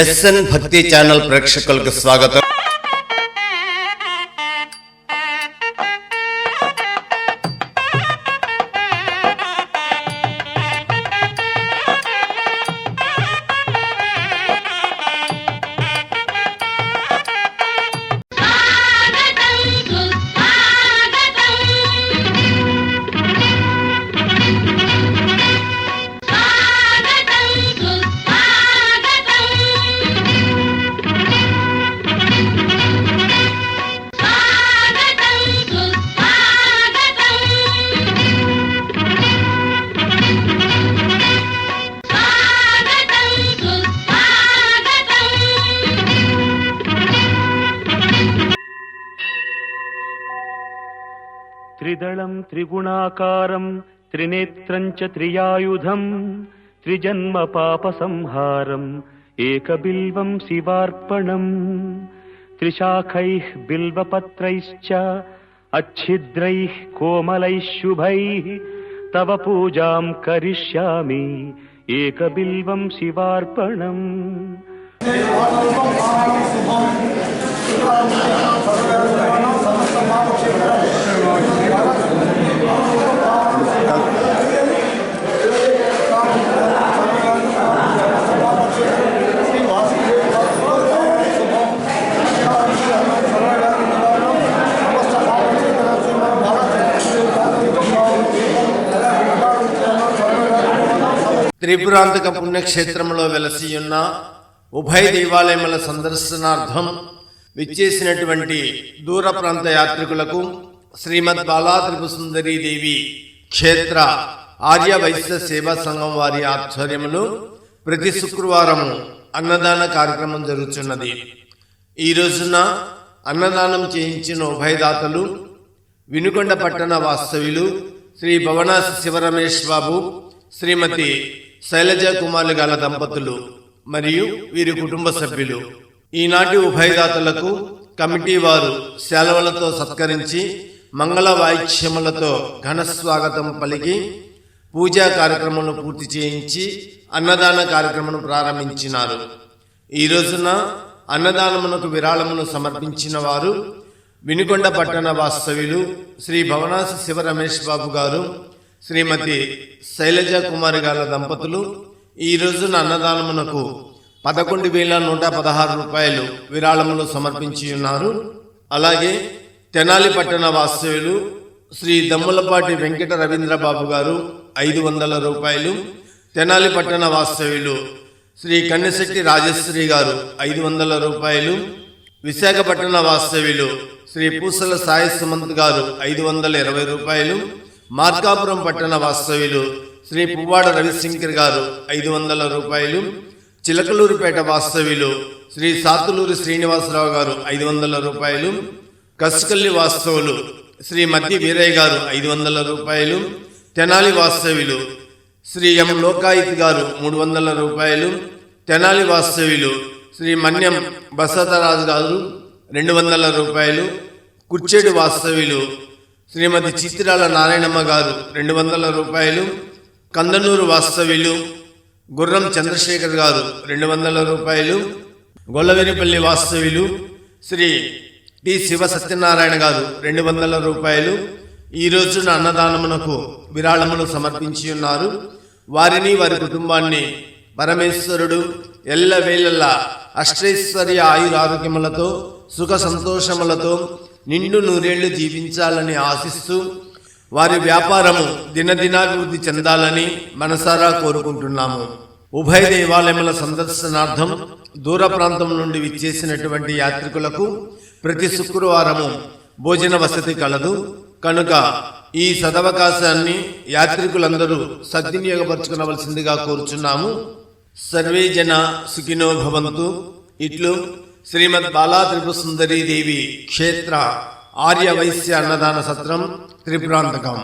SN భక్తి channel ప్రేక్షకులకు స్వాగతం. త్రిదళం త్రిగుణాకారం త్రినేత్రం చ త్రియాయుధం త్రిజన్మ పాప సంహారం ఏకబిల్వం శివార్పణం త్రిశాఖైః బిల్వపత్రైశ్చ అచ్ఛిద్రైః కోమలైః శుభైః తవ పూజాం కరిష్యామి ఏకబిల్వం శివార్పణం. త్రిపురాంతక పుణ్యక్షేత్రంలో వెలసియున్న ఉభయ దేవాలయముల సందర్శనార్థం విచ్చేసినటువంటి దూర ప్రాంత యాత్రికులకు శ్రీమద్ బాలా త్రిపురసుందరీ దేవి క్షేత్ర ఆర్య వైశ్య సేవా సంఘం వారి ఆధ్వర్యములో ప్రతి శుక్రవారం అన్నదాన కార్యక్రమం జరుగుతున్నది. ఈ రోజున అన్నదానం చేయించిన ఉభయదాతలు వినుకొండ పట్టణ వాస్తవ్యులు శ్రీ భవనాసి శివరమేష్ బాబు, శ్రీమతి శైలజ కుమారి గాల దంపతులు మరియు వీరి కుటుంబ సభ్యులు. ఈనాటి ఉభయదాతలకు కమిటీ వారు శాలువలతో సత్కరించి మంగళ వాయిద్యములతో ఘన స్వాగతం పలికి పూజా కార్యక్రమం పూర్తి చేయించి అన్నదాన కార్యక్రమం ప్రారంభించినారు. ఈ రోజున అన్నదానమునకు విరాళమును సమర్పించిన వారు వినుకొండ పట్టణ వాస్తవ్యులు శ్రీ భవనాసి శివ రమేష్ బాబు గారు, శ్రీమతి శైలజ కుమారి గాల దంపతులు. ఈ రోజున అన్నదానమునకు 11,116 రూపాయలు విరాళములు సమర్పించి ఉన్నారు. అలాగే తెనాలి పట్టణ వాస్తవ్యులు శ్రీ దమ్ములపాటి వెంకట రవీంద్రబాబు గారు 500 రూపాయలు, తెనాలి పట్టణ వాస్తవ్యులు శ్రీ కన్నెశెట్టి రాజశ్రీ గారు 500 రూపాయలు, విశాఖపట్టణ వాస్తవ్యులు శ్రీ పూసల సాయి సుమంత్ గారు 520 రూపాయలు, మార్కాపురం పట్టణ వాస్తవ్యులు శ్రీ పువ్వాడ రవిశంకర్ గారు 500 రూపాయలు, చిలకలూరుపేట వాస్తవ్యులు శ్రీ సాతులూరి శ్రీనివాసరావు గారు 500 రూపాయలు, కసుకల్లి వాస్తవులు శ్రీ మద్ది వీరయ్య గారు 500 రూపాయలు, తెనాలి వాస్తవ్యులు శ్రీ ఎం లోకాయిత్ గారు 300 రూపాయలు, తెనాలి వాస్తవ్యులు శ్రీ మన్యం బసతరాజు గారు 200 రూపాయలు, కుర్చేడు వాస్తవ్యులు శ్రీమతి చిత్రాల నారాయణమ్మ గారు 200 రూపాయలు, కందనూరు వాస్తవ్యులు గుర్రం చంద్రశేఖర్ గారు 200 రూపాయలు, గొల్లవేనిపల్లి వాస్తవ్యులు శ్రీ టి శివ సత్యనారాయణ గారు 200 రూపాయలు ఈ రోజున అన్నదానమునకు విరాళమును సమర్పించి ఉన్నారు. వారిని వారి కుటుంబాన్ని పరమేశ్వరుడు ఎల్లవేళలా అష్టైశ్వర్య ఆయురారోగ్యములతో సుఖ సంతోషములతో నిండు నూరేళ్లు జీవించాలని ఆశిస్తూ వారి వ్యాపారము దినదినాభివృద్ధి చెందాలని మనసారా కోరుకుంటున్నాము. ఉభయ దేవాలయముల సందర్శనార్థం దూర ప్రాంతం నుండి విచ్చేసినటువంటి యాత్రికులకు ప్రతి శుక్రవారము భోజన వసతి కలదు కనుక ఈ సదవకాశాన్ని యాత్రికులందరూ సద్వినియోగపరచుకునవలసిందిగా కోరుచున్నాము. సర్వే జన సుఖినో భవంతు. ఇట్లు శ్రీమద్ బాలా త్రిపురసుందరీ దేవి క్షేత్ర ఆర్య వైశ్య అన్నదాన సత్రం త్రిపురాంతకం.